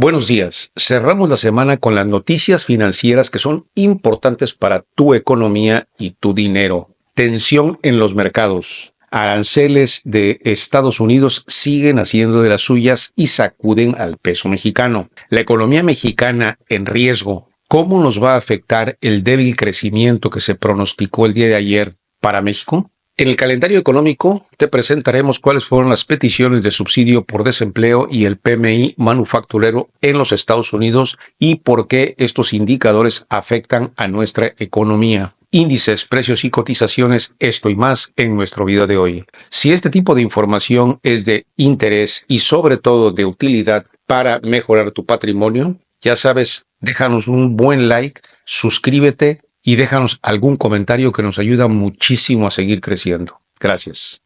Buenos días. Cerramos la semana con las noticias financieras que son importantes para tu economía y tu dinero. Tensión en los mercados. Aranceles de Estados Unidos siguen haciendo de las suyas y sacuden al peso mexicano. La economía mexicana en riesgo. ¿Cómo nos va a afectar el débil crecimiento que se pronosticó el día de ayer para México? En el calendario económico te presentaremos cuáles fueron las peticiones de subsidio por desempleo y el PMI manufacturero en los Estados Unidos y por qué estos indicadores afectan a nuestra economía. Índices, precios y cotizaciones, esto y más en nuestro video de hoy. Si este tipo de información es de interés y sobre todo de utilidad para mejorar tu patrimonio, ya sabes, déjanos un buen like, suscríbete y déjanos algún comentario que nos ayuda muchísimo a seguir creciendo. Gracias.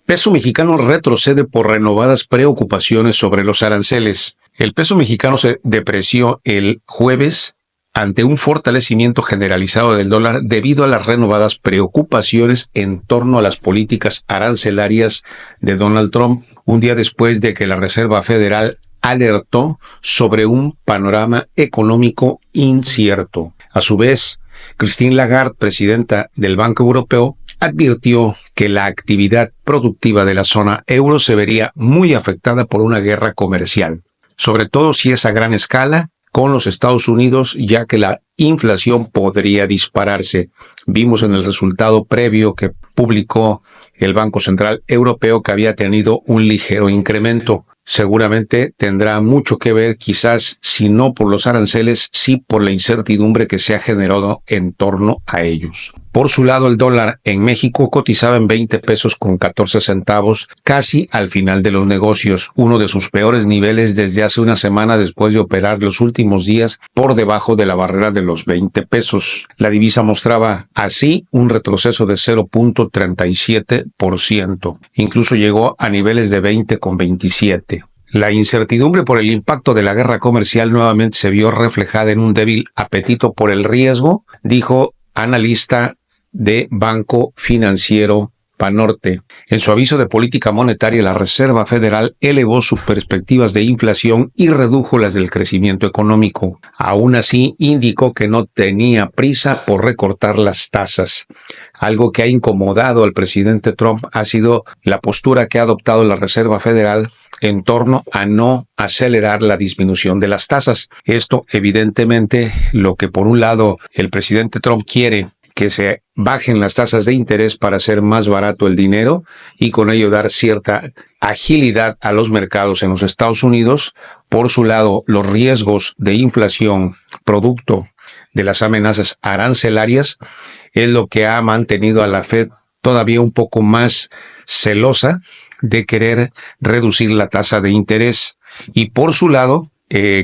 Peso mexicano retrocede por renovadas preocupaciones sobre los aranceles. El peso mexicano se depreció el jueves ante un fortalecimiento generalizado del dólar debido a las renovadas preocupaciones en torno a las políticas arancelarias de Donald Trump, un día después de que la Reserva Federal alertó sobre un panorama económico incierto. A su vez, Christine Lagarde, presidenta del Banco Europeo, advirtió que la actividad productiva de la zona euro se vería muy afectada por una guerra comercial, sobre todo si es a gran escala con los Estados Unidos, ya que la inflación podría dispararse. Vimos en el resultado previo que publicó el Banco Central Europeo que había tenido un ligero incremento. Seguramente tendrá mucho que ver, quizás, si no por los aranceles, sí por la incertidumbre que se ha generado en torno a ellos. Por su lado, el dólar en México cotizaba en 20 pesos con 14 centavos, casi al final de los negocios, uno de sus peores niveles desde hace una semana después de operar los últimos días por debajo de la barrera de los 20 pesos. La divisa mostraba así un retroceso de 0.37%, incluso llegó a niveles de 20,27. La incertidumbre por el impacto de la guerra comercial nuevamente se vio reflejada en un débil apetito por el riesgo, dijo analista de Banco Financiero Banorte. En su aviso de política monetaria, la Reserva Federal elevó sus perspectivas de inflación y redujo las del crecimiento económico. Aún así, indicó que no tenía prisa por recortar las tasas. Algo que ha incomodado al presidente Trump ha sido la postura que ha adoptado la Reserva Federal en torno a no acelerar la disminución de las tasas. Esto, evidentemente, lo que por un lado el presidente Trump quiere que se bajen las tasas de interés para hacer más barato el dinero y con ello dar cierta agilidad a los mercados en los Estados Unidos. Por su lado, los riesgos de inflación producto de las amenazas arancelarias es lo que ha mantenido a la Fed todavía un poco más celosa de querer reducir la tasa de interés. Y por su lado,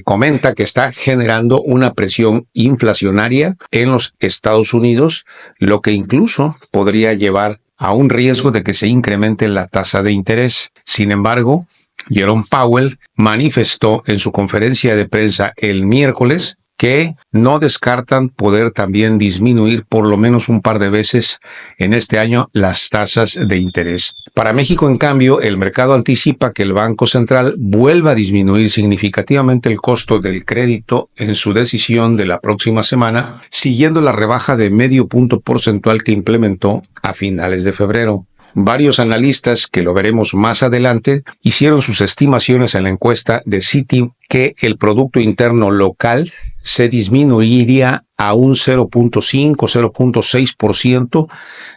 comenta que está generando una presión inflacionaria en los Estados Unidos, lo que incluso podría llevar a un riesgo de que se incremente la tasa de interés. Sin embargo, Jerome Powell manifestó en su conferencia de prensa el miércoles que no descartan poder también disminuir por lo menos un par de veces en este año las tasas de interés. Para México, en cambio, el mercado anticipa que el Banco Central vuelva a disminuir significativamente el costo del crédito en su decisión de la próxima semana, siguiendo la rebaja de medio punto porcentual que implementó a finales de febrero. Varios analistas, que lo veremos más adelante, hicieron sus estimaciones en la encuesta de Citi que el Producto Interno Local se disminuiría a un 0.5-0.6%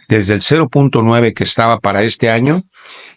desde el 0.9% que estaba para este año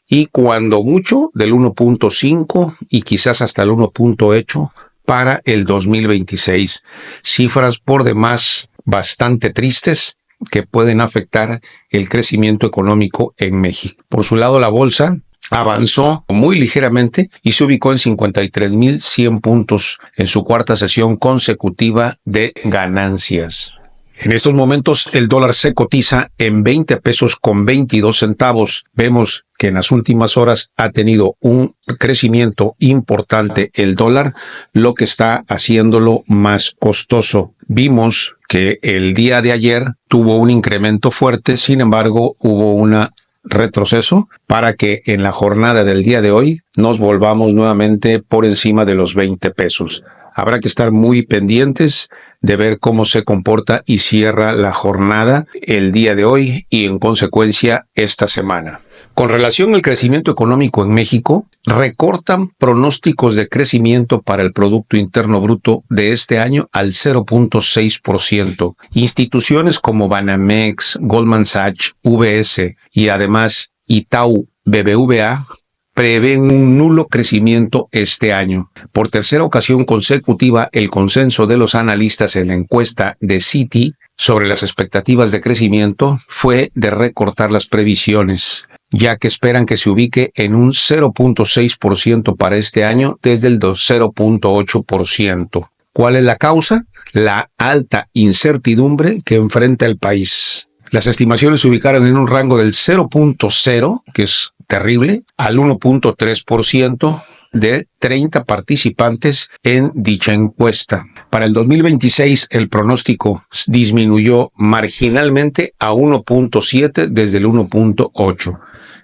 y cuando mucho del 1.5% y quizás hasta el 1.8% para el 2026. Cifras por demás bastante tristes que pueden afectar el crecimiento económico en México. Por su lado, la bolsa avanzó muy ligeramente y se ubicó en 53,100 puntos en su cuarta sesión consecutiva de ganancias. En estos momentos el dólar se cotiza en 20 pesos con 22 centavos. Vemos que en las últimas horas ha tenido un crecimiento importante el dólar, lo que está haciéndolo más costoso. Vimos que el día de ayer tuvo un incremento fuerte, sin embargo hubo una retroceso para que en la jornada del día de hoy nos volvamos nuevamente por encima de los 20 pesos. Habrá que estar muy pendientes de ver cómo se comporta y cierra la jornada el día de hoy y en consecuencia esta semana. Con relación al crecimiento económico en México, recortan pronósticos de crecimiento para el Producto Interno Bruto de este año al 0.6%. Instituciones como Banamex, Goldman Sachs, UBS y además Itaú BBVA prevén un nulo crecimiento este año. Por tercera ocasión consecutiva, el consenso de los analistas en la encuesta de Citi sobre las expectativas de crecimiento fue de recortar las previsiones, ya que esperan que se ubique en un 0.6% para este año desde el 0.8%. ¿Cuál es la causa? La alta incertidumbre que enfrenta el país. Las estimaciones se ubicaron en un rango del 0.0, que es terrible, al 1.3% de 30 participantes en dicha encuesta. Para el 2026, el pronóstico disminuyó marginalmente a 1.7 desde el 1.8.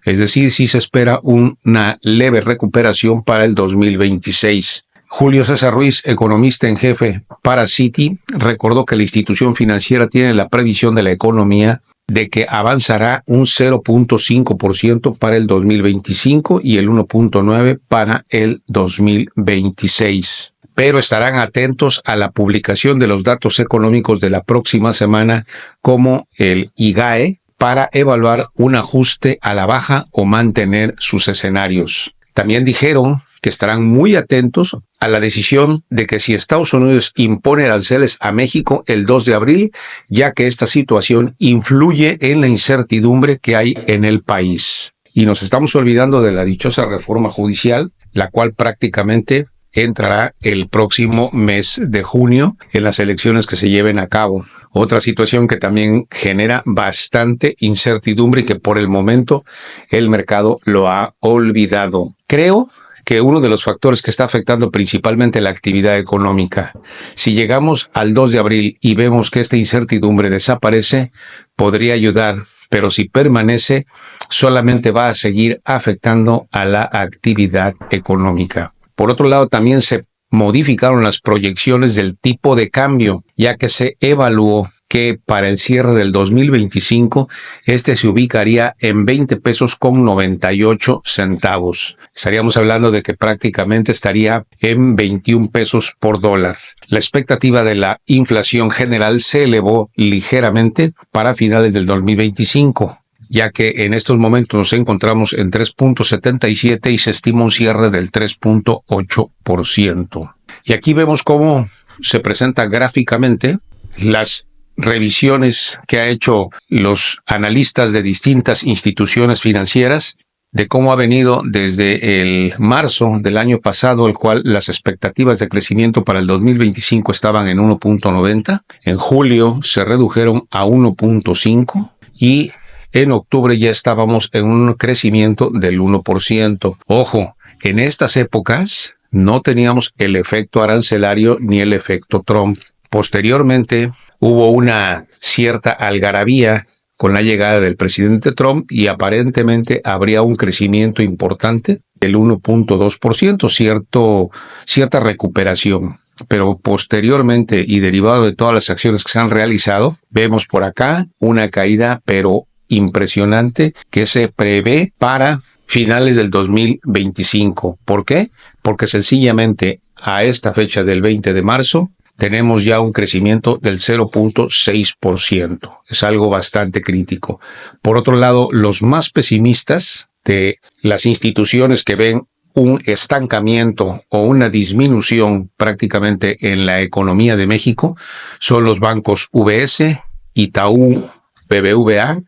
Es decir, sí se espera una leve recuperación para el 2026. Julio César Ruiz, economista en jefe para Citi, recordó que la institución financiera tiene la previsión de la economía de que avanzará un 0.5% para el 2025 y el 1.9% para el 2026. Pero estarán atentos a la publicación de los datos económicos de la próxima semana, como el IGAE, para evaluar un ajuste a la baja o mantener sus escenarios. También dijeron que estarán muy atentos a la decisión de que si Estados Unidos impone aranceles a México el 2 de abril, ya que esta situación influye en la incertidumbre que hay en el país. Y nos estamos olvidando de la dichosa reforma judicial, la cual prácticamente entrará el próximo mes de junio en las elecciones que se lleven a cabo. Otra situación que también genera bastante incertidumbre y que por el momento el mercado lo ha olvidado. Creo que uno de los factores que está afectando principalmente la actividad económica, si llegamos al 2 de abril y vemos que esta incertidumbre desaparece, podría ayudar, pero si permanece, solamente va a seguir afectando a la actividad económica. Por otro lado, también se modificaron las proyecciones del tipo de cambio, ya que se evaluó que para el cierre del 2025, este se ubicaría en 20 pesos con 98 centavos. Estaríamos hablando de que prácticamente estaría en 21 pesos por dólar. La expectativa de la inflación general se elevó ligeramente para finales del 2025. Ya que en estos momentos nos encontramos en 3.77 y se estima un cierre del 3.8%. Y aquí vemos cómo se presenta gráficamente las revisiones que ha hecho los analistas de distintas instituciones financieras de cómo ha venido desde el marzo del año pasado, el cual las expectativas de crecimiento para el 2025 estaban en 1.90, en julio se redujeron a 1.5 y en octubre ya estábamos en un crecimiento del 1%. Ojo, en estas épocas no teníamos el efecto arancelario ni el efecto Trump. Posteriormente hubo una cierta algarabía con la llegada del presidente Trump y aparentemente habría un crecimiento importante del 1.2%, cierta recuperación. Pero posteriormente y derivado de todas las acciones que se han realizado, vemos por acá una caída pero impresionante que se prevé para finales del 2025. ¿Por qué? Porque sencillamente a esta fecha del 20 de marzo tenemos ya un crecimiento del 0.6%. Es algo bastante crítico. Por otro lado, los más pesimistas de las instituciones que ven un estancamiento o una disminución prácticamente en la economía de México son los bancos UBS, Itaú, BBVA,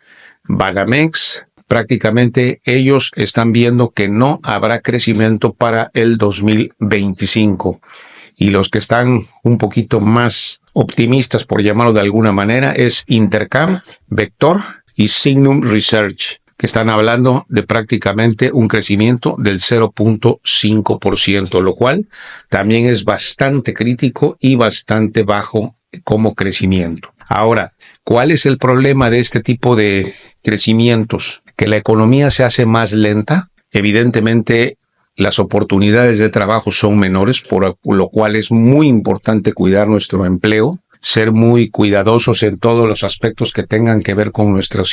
Banamex. Prácticamente ellos están viendo que no habrá crecimiento para el 2025. Y los que están un poquito más optimistas, por llamarlo de alguna manera, es Intercam, Vector y Signum Research, que están hablando de prácticamente un crecimiento del 0.5%, lo cual también es bastante crítico y bastante bajo como crecimiento. Ahora, ¿cuál es el problema de este tipo de crecimientos? que la economía se hace más lenta. Evidentemente, las oportunidades de trabajo son menores, por lo cual es muy importante cuidar nuestro empleo, ser muy cuidadosos en todos los aspectos que tengan que ver con nuestras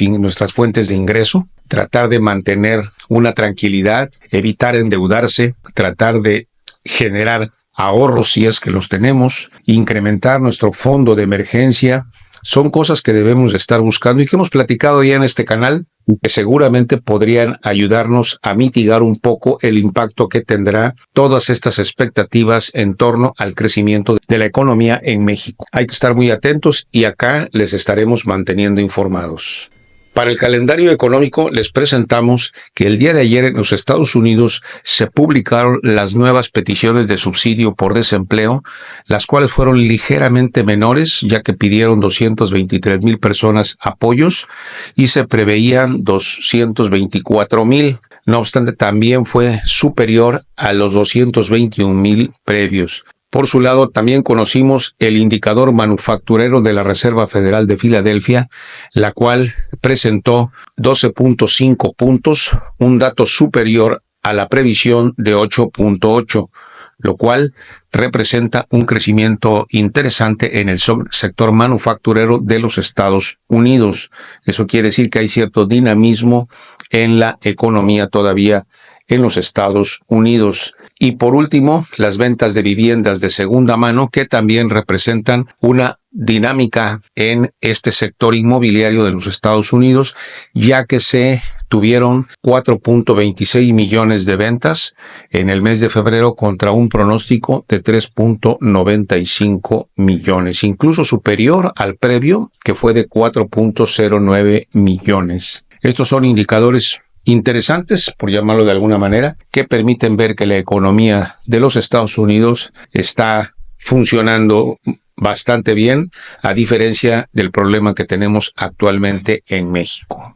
fuentes de ingreso, tratar de mantener una tranquilidad, evitar endeudarse, tratar de generar ahorros si es que los tenemos, incrementar nuestro fondo de emergencia. Son cosas que debemos estar buscando y que hemos platicado ya en este canal, que seguramente podrían ayudarnos a mitigar un poco el impacto que tendrá todas estas expectativas en torno al crecimiento de la economía en México. Hay que estar muy atentos y acá les estaremos manteniendo informados. Para el calendario económico les presentamos que el día de ayer en los Estados Unidos se publicaron las nuevas peticiones de subsidio por desempleo, las cuales fueron ligeramente menores, ya que pidieron 223,000 personas apoyos y se preveían 224,000. No obstante, también fue superior a los 221,000 previos. Por su lado, también conocimos el indicador manufacturero de la Reserva Federal de Filadelfia, la cual presentó 12.5 puntos, un dato superior a la previsión de 8.8, lo cual representa un crecimiento interesante en el sector manufacturero de los Estados Unidos. Eso quiere decir que hay cierto dinamismo en la economía todavía en los Estados Unidos. Y por último, las ventas de viviendas de segunda mano, que también representan una dinámica en este sector inmobiliario de los Estados Unidos, ya que se tuvieron 4.26 millones de ventas en el mes de febrero contra un pronóstico de 3.95 millones, incluso superior al previo, que fue de 4.09 millones. Estos son indicadores interesantes, por llamarlo de alguna manera, que permiten ver que la economía de los Estados Unidos está funcionando bastante bien, a diferencia del problema que tenemos actualmente en México.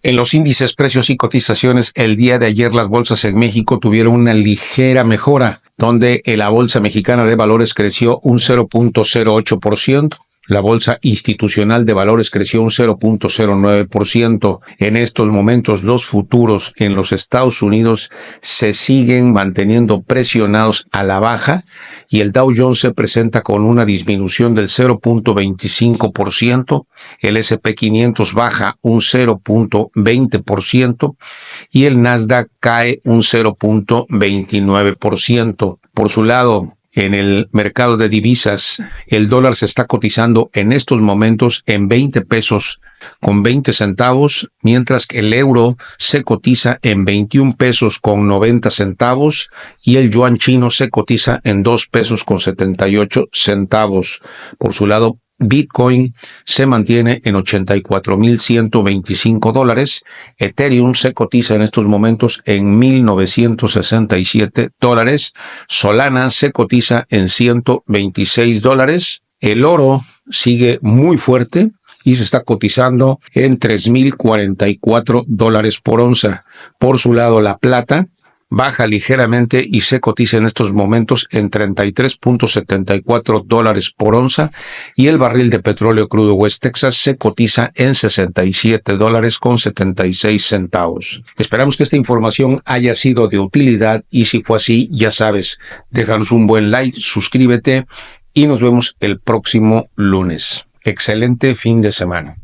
En los índices, precios y cotizaciones, el día de ayer las bolsas en México tuvieron una ligera mejora, donde la Bolsa Mexicana de Valores creció un 0.08%. La Bolsa Institucional de Valores creció un 0.09%. En estos momentos, los futuros en los Estados Unidos se siguen manteniendo presionados a la baja y el Dow Jones se presenta con una disminución del 0.25%. El S&P 500 baja un 0.20% y el Nasdaq cae un 0.29%. Por su lado, en el mercado de divisas, el dólar se está cotizando en estos momentos en 20 pesos con 20 centavos, mientras que el euro se cotiza en 21 pesos con 90 centavos y el yuan chino se cotiza en 2 pesos con 78 centavos. Por su lado, Bitcoin se mantiene en $84,125. Ethereum se cotiza en estos momentos en $1,967. Solana se cotiza en $126. El oro sigue muy fuerte y se está cotizando en $3,044 por onza. Por su lado, la plata baja ligeramente y se cotiza en estos momentos en $33.74 por onza y el barril de petróleo crudo West Texas se cotiza en $67.76. Esperamos que esta información haya sido de utilidad y si fue así, ya sabes, déjanos un buen like, suscríbete y nos vemos el próximo lunes. Excelente fin de semana.